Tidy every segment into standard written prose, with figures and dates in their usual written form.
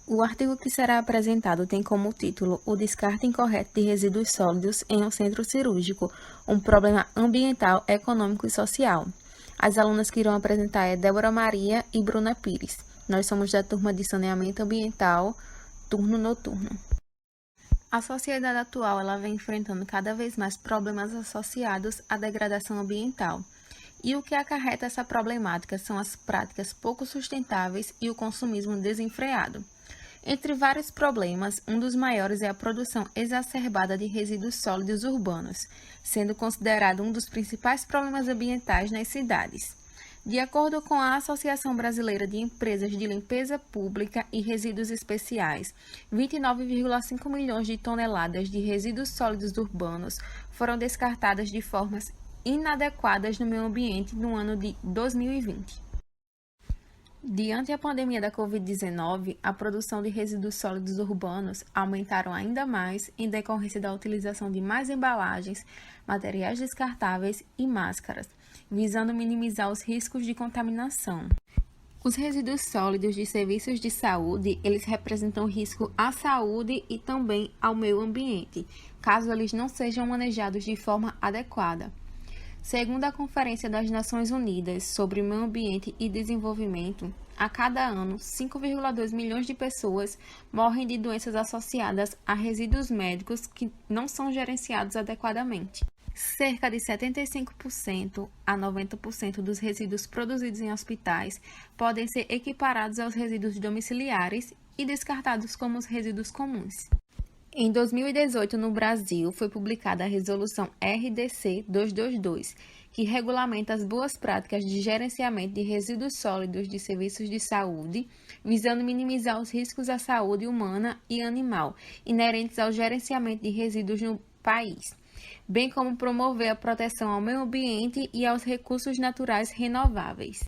O artigo que será apresentado tem como título O descarte incorreto de resíduos sólidos em um centro cirúrgico, um problema ambiental, econômico e social. As alunas que irão apresentar é Débora Maria e Bruna Pires. Nós somos da turma de Saneamento Ambiental, turno noturno. A sociedade atual ela vem enfrentando cada vez mais problemas associados à degradação ambiental. E o que acarreta essa problemática são as práticas pouco sustentáveis e o consumismo desenfreado. Entre vários problemas, um dos maiores é a produção exacerbada de resíduos sólidos urbanos, sendo considerado um dos principais problemas ambientais nas cidades. De acordo com a Associação Brasileira de Empresas de Limpeza Pública e Resíduos Especiais, 29,5 milhões de toneladas de resíduos sólidos urbanos foram descartadas de formas inadequadas no meio ambiente no ano de 2020. Diante da pandemia da Covid-19, a produção de resíduos sólidos urbanos aumentaram ainda mais em decorrência da utilização de mais embalagens, materiais descartáveis e máscaras, visando minimizar os riscos de contaminação. Os resíduos sólidos de serviços de saúde, eles representam risco à saúde e também ao meio ambiente, caso eles não sejam manejados de forma adequada. Segundo a Conferência das Nações Unidas sobre o Meio Ambiente e Desenvolvimento, a cada ano, 5,2 milhões de pessoas morrem de doenças associadas a resíduos médicos que não são gerenciados adequadamente. Cerca de 75% a 90% dos resíduos produzidos em hospitais podem ser equiparados aos resíduos domiciliares e descartados como os resíduos comuns. Em 2018, no Brasil, foi publicada a Resolução RDC 222, que regulamenta as boas práticas de gerenciamento de resíduos sólidos de serviços de saúde, visando minimizar os riscos à saúde humana e animal inerentes ao gerenciamento de resíduos no país, bem como promover a proteção ao meio ambiente e aos recursos naturais renováveis.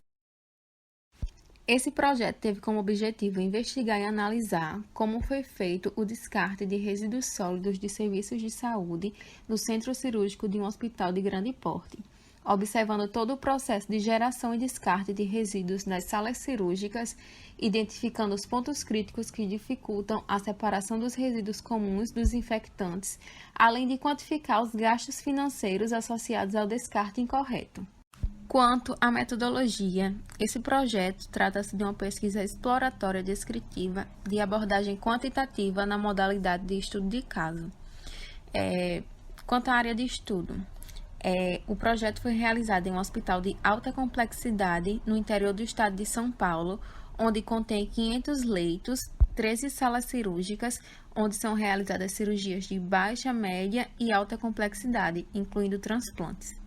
Esse projeto teve como objetivo investigar e analisar como foi feito o descarte de resíduos sólidos de serviços de saúde no centro cirúrgico de um hospital de grande porte, observando todo o processo de geração e descarte de resíduos nas salas cirúrgicas, identificando os pontos críticos que dificultam a separação dos resíduos comuns dos infectantes, além de quantificar os gastos financeiros associados ao descarte incorreto. Quanto à metodologia, esse projeto trata-se de uma pesquisa exploratória descritiva de abordagem quantitativa na modalidade de estudo de caso. Quanto à área de estudo, o projeto foi realizado em um hospital de alta complexidade no interior do estado de São Paulo, onde contém 500 leitos, 13 salas cirúrgicas, onde são realizadas cirurgias de baixa, média e alta complexidade, incluindo transplantes.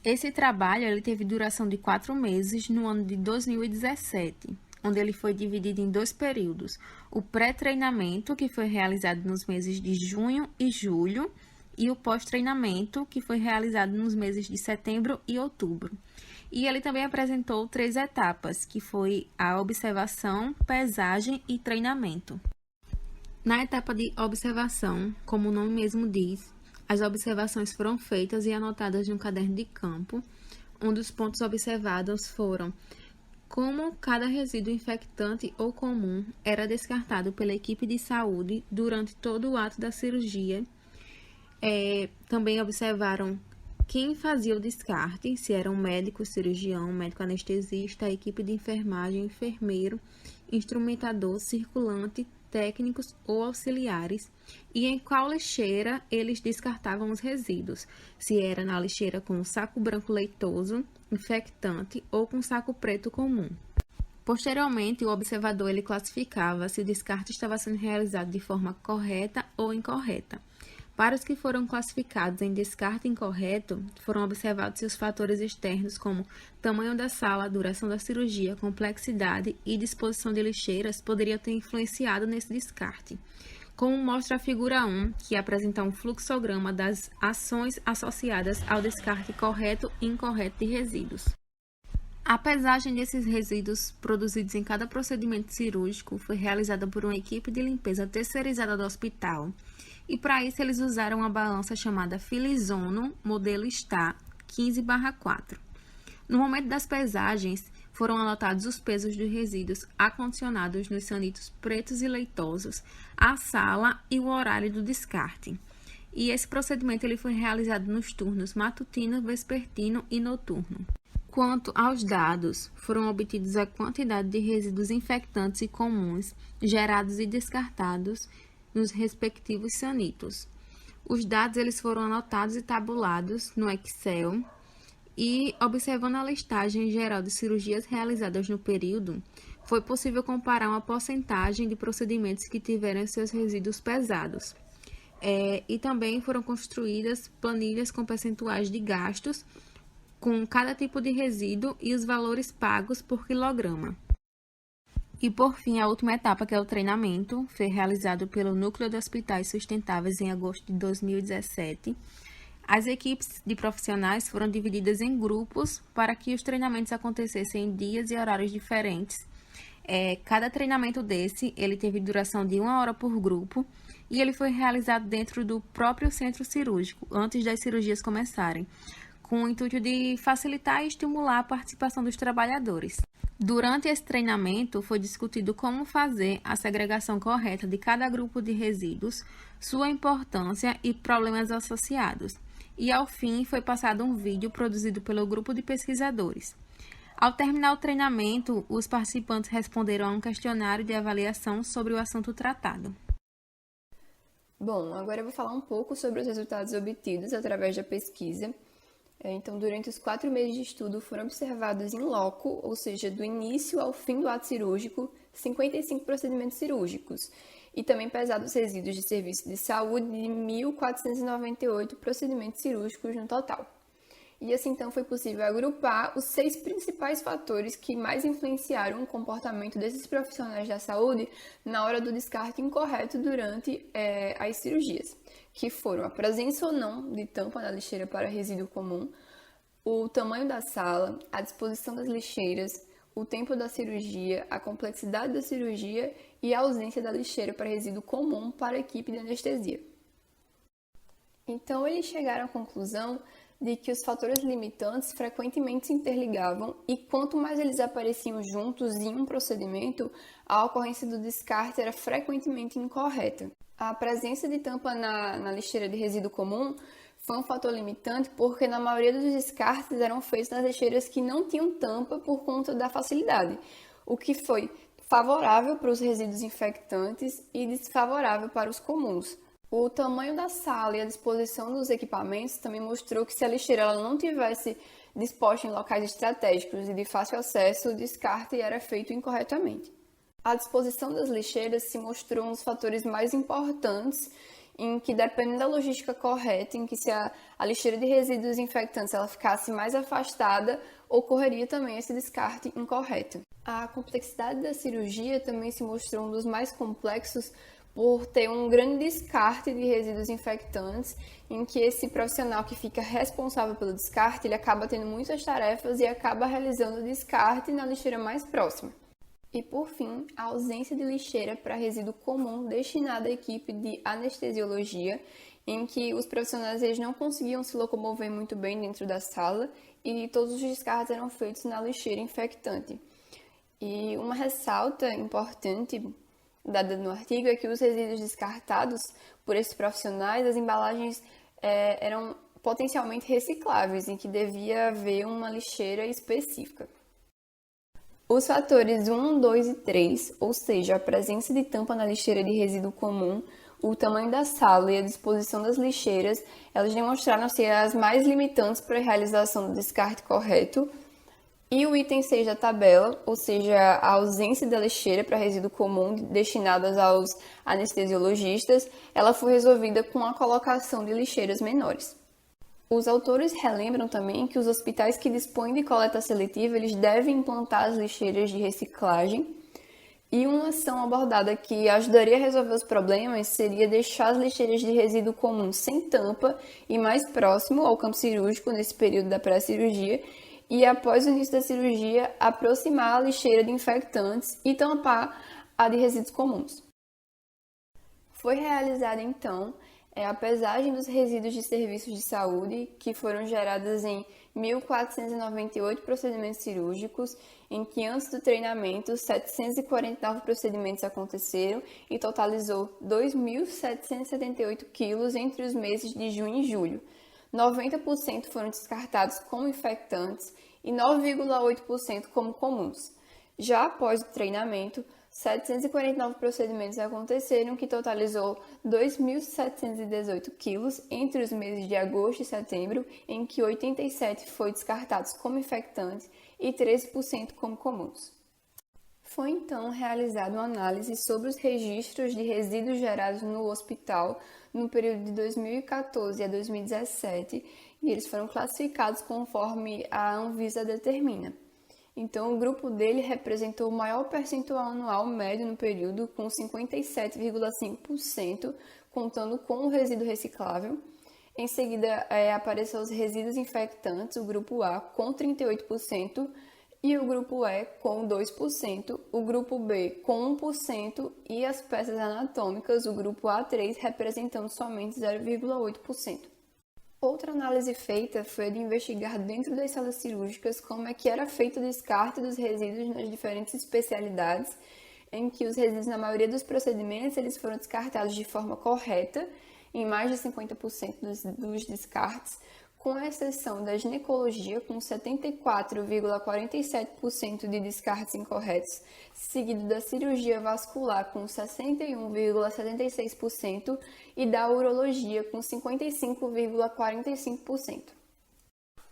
Esse trabalho ele teve duração de 4 meses no ano de 2017, onde ele foi dividido em 2 períodos. O pré-treinamento, que foi realizado nos meses de junho e julho, e o pós-treinamento, que foi realizado nos meses de setembro e outubro. E ele também apresentou 3 etapas, que foi a observação, pesagem e treinamento. Na etapa de observação, como o nome mesmo diz, as observações foram feitas e anotadas em um caderno de campo. Um dos pontos observados foram como cada resíduo infectante ou comum era descartado pela equipe de saúde durante todo o ato da cirurgia. Também observaram quem fazia o descarte, se era um médico cirurgião, médico anestesista, a equipe de enfermagem, enfermeiro, instrumentador, circulante, técnicos ou auxiliares, e em qual lixeira eles descartavam os resíduos, se era na lixeira com saco branco leitoso, infectante ou com saco preto comum. Posteriormente, o observador ele classificava se o descarte estava sendo realizado de forma correta ou incorreta. Para os que foram classificados em descarte incorreto, foram observados seus fatores externos como tamanho da sala, duração da cirurgia, complexidade e disposição de lixeiras poderiam ter influenciado nesse descarte. Como mostra a figura 1, que apresenta um fluxograma das ações associadas ao descarte correto e incorreto de resíduos. A pesagem desses resíduos produzidos em cada procedimento cirúrgico foi realizada por uma equipe de limpeza terceirizada do hospital, e para isso eles usaram uma balança chamada Filizono, modelo STA 15/4. No momento das pesagens, foram anotados os pesos dos resíduos acondicionados nos sanitos pretos e leitosos, a sala e o horário do descarte. E esse procedimento ele foi realizado nos turnos matutino, vespertino e noturno. Quanto aos dados, foram obtidos a quantidade de resíduos infectantes e comuns gerados e descartados nos respectivos sanitos. Os dados eles foram anotados e tabulados no Excel e, observando a listagem geral de cirurgias realizadas no período, foi possível comparar uma porcentagem de procedimentos que tiveram seus resíduos pesados. E também foram construídas planilhas com percentuais de gastos com cada tipo de resíduo e os valores pagos por quilograma. E, por fim, a última etapa, que é o treinamento, foi realizado pelo Núcleo de Hospitais Sustentáveis em agosto de 2017. As equipes de profissionais foram divididas em grupos para que os treinamentos acontecessem em dias e horários diferentes. Cada treinamento desse, ele teve duração de 1 hora por grupo e ele foi realizado dentro do próprio centro cirúrgico, antes das cirurgias começarem, com o intuito de facilitar e estimular a participação dos trabalhadores. Durante esse treinamento, foi discutido como fazer a segregação correta de cada grupo de resíduos, sua importância e problemas associados. E, ao fim, foi passado um vídeo produzido pelo grupo de pesquisadores. Ao terminar o treinamento, os participantes responderam a um questionário de avaliação sobre o assunto tratado. Bom, agora eu vou falar um pouco sobre os resultados obtidos através da pesquisa. Então, durante os 4 meses de estudo, foram observados em loco, ou seja, do início ao fim do ato cirúrgico, 55 procedimentos cirúrgicos, e também pesados resíduos de serviço de saúde de 1.498 procedimentos cirúrgicos no total. E assim, então, foi possível agrupar os 6 principais fatores que mais influenciaram o comportamento desses profissionais da saúde na hora do descarte incorreto durante as cirurgias, que foram a presença ou não de tampa na lixeira para resíduo comum, o tamanho da sala, a disposição das lixeiras, o tempo da cirurgia, a complexidade da cirurgia e a ausência da lixeira para resíduo comum para a equipe de anestesia. Então, eles chegaram à conclusão de que os fatores limitantes frequentemente se interligavam e quanto mais eles apareciam juntos em um procedimento, a ocorrência do descarte era frequentemente incorreta. A presença de tampa na lixeira de resíduo comum foi um fator limitante porque na maioria dos descartes eram feitos nas lixeiras que não tinham tampa por conta da facilidade, o que foi favorável para os resíduos infectantes e desfavorável para os comuns. O tamanho da sala e a disposição dos equipamentos também mostrou que se a lixeira ela não tivesse disposta em locais estratégicos e de fácil acesso, o descarte era feito incorretamente. A disposição das lixeiras se mostrou um dos fatores mais importantes em que, dependendo da logística correta, em que se a lixeira de resíduos infectantes ela ficasse mais afastada, ocorreria também esse descarte incorreto. A complexidade da cirurgia também se mostrou um dos mais complexos por ter um grande descarte de resíduos infectantes, em que esse profissional que fica responsável pelo descarte, ele acaba tendo muitas tarefas e acaba realizando o descarte na lixeira mais próxima. E, por fim, a ausência de lixeira para resíduo comum destinada à equipe de anestesiologia, em que os profissionais eles não conseguiam se locomover muito bem dentro da sala e todos os descartes eram feitos na lixeira infectante. E uma ressalta importante dada no artigo é que os resíduos descartados por esses profissionais, as embalagens eram potencialmente recicláveis, em que devia haver uma lixeira específica. Os fatores 1, 2 e 3, ou seja, a presença de tampa na lixeira de resíduo comum, o tamanho da sala e a disposição das lixeiras, elas demonstraram ser as mais limitantes para a realização do descarte correto. E o item 6 da tabela, ou seja, a ausência da lixeira para resíduo comum destinadas aos anestesiologistas, ela foi resolvida com a colocação de lixeiras menores. Os autores relembram também que os hospitais que dispõem de coleta seletiva, eles devem implantar as lixeiras de reciclagem. E uma ação abordada que ajudaria a resolver os problemas seria deixar as lixeiras de resíduo comum sem tampa e mais próximo ao campo cirúrgico nesse período da pré-cirurgia, e após o início da cirurgia, aproximar a lixeira de infectantes e tampar a de resíduos comuns. Foi realizada, então, é a pesagem dos resíduos de serviços de saúde, que foram geradas em 1.498 procedimentos cirúrgicos, em que antes do treinamento 749 procedimentos aconteceram e totalizou 2.778 quilos entre os meses de junho e julho. 90% foram descartados como infectantes e 9,8% como comuns. Já após o treinamento, 749 procedimentos aconteceram, que totalizou 2.718 quilos entre os meses de agosto e setembro, em que 87 foi descartados como infectantes e 13% como comuns. Foi então realizada uma análise sobre os registros de resíduos gerados no hospital no período de 2014 a 2017 e eles foram classificados conforme a Anvisa determina. Então, o grupo dele representou o maior percentual anual médio no período, com 57,5%, contando com o resíduo reciclável. Em seguida, apareceu os resíduos infectantes, o grupo A, com 38%, e o grupo E, com 2%, o grupo B, com 1%, e as peças anatômicas, o grupo A3, representando somente 0,8%. Outra análise feita foi a de investigar dentro das salas cirúrgicas como é que era feito o descarte dos resíduos nas diferentes especialidades, em que os resíduos, na maioria dos procedimentos, eles foram descartados de forma correta, em mais de 50% dos descartes, com exceção da ginecologia, com 74,47% de descartes incorretos, seguido da cirurgia vascular, com 61,76%, e da urologia, com 55,45%.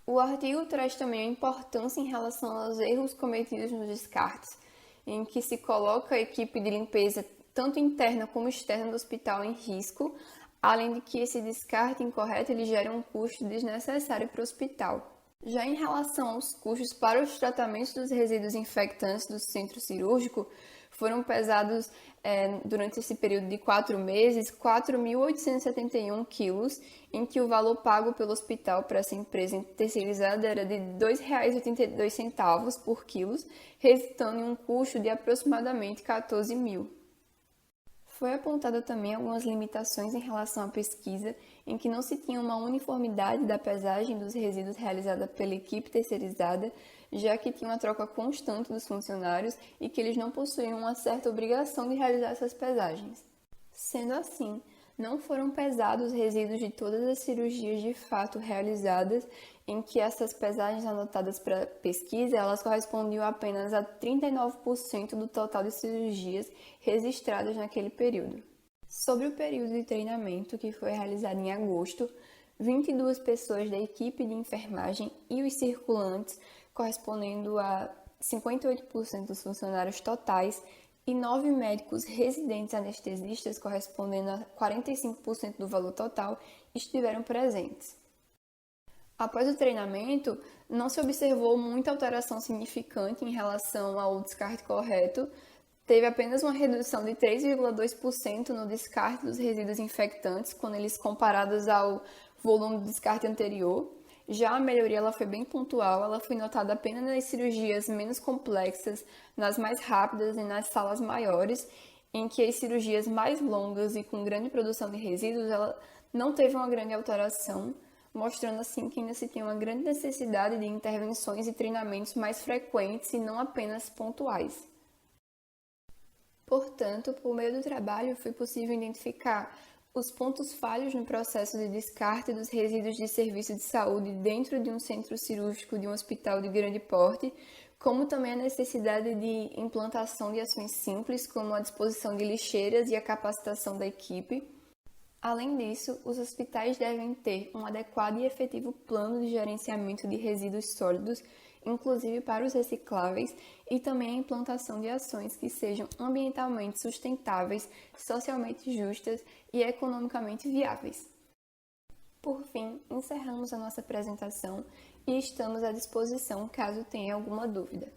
O artigo traz também a importância em relação aos erros cometidos nos descartes, em que se coloca a equipe de limpeza, tanto interna como externa do hospital, em risco, além de que esse descarte incorreto ele gera um custo desnecessário para o hospital. Já em relação aos custos para os tratamentos dos resíduos infectantes do centro cirúrgico, foram pesados durante esse período de 4 meses 4.871 quilos, em que o valor pago pelo hospital para essa empresa terceirizada era de R$ 2,82 por quilo, resultando em um custo de aproximadamente 14 mil. Foi apontada também algumas limitações em relação à pesquisa, em que não se tinha uma uniformidade da pesagem dos resíduos realizada pela equipe terceirizada, já que tinha uma troca constante dos funcionários e que eles não possuíam uma certa obrigação de realizar essas pesagens. Sendo assim, não foram pesados os resíduos de todas as cirurgias de fato realizadas, em que essas pesagens anotadas para a pesquisa, elas correspondiam apenas a 39% do total de cirurgias registradas naquele período. Sobre o período de treinamento, que foi realizado em agosto, 22 pessoas da equipe de enfermagem e os circulantes, correspondendo a 58% dos funcionários totais, e 9 médicos residentes anestesistas, correspondendo a 45% do valor total, estiveram presentes. Após o treinamento, não se observou muita alteração significante em relação ao descarte correto. Teve apenas uma redução de 3,2% no descarte dos resíduos infectantes, quando eles comparados ao volume do descarte anterior. Já a melhoria ela foi bem pontual, ela foi notada apenas nas cirurgias menos complexas, nas mais rápidas e nas salas maiores, em que as cirurgias mais longas e com grande produção de resíduos, ela não teve uma grande alteração, mostrando assim que ainda se tinha uma grande necessidade de intervenções e treinamentos mais frequentes e não apenas pontuais. Portanto, por meio do trabalho, foi possível identificar os pontos falhos no processo de descarte dos resíduos de serviço de saúde dentro de um centro cirúrgico de um hospital de grande porte, como também a necessidade de implantação de ações simples, como a disposição de lixeiras e a capacitação da equipe. Além disso, os hospitais devem ter um adequado e efetivo plano de gerenciamento de resíduos sólidos, inclusive para os recicláveis, e também a implantação de ações que sejam ambientalmente sustentáveis, socialmente justas e economicamente viáveis. Por fim, encerramos a nossa apresentação e estamos à disposição caso tenha alguma dúvida.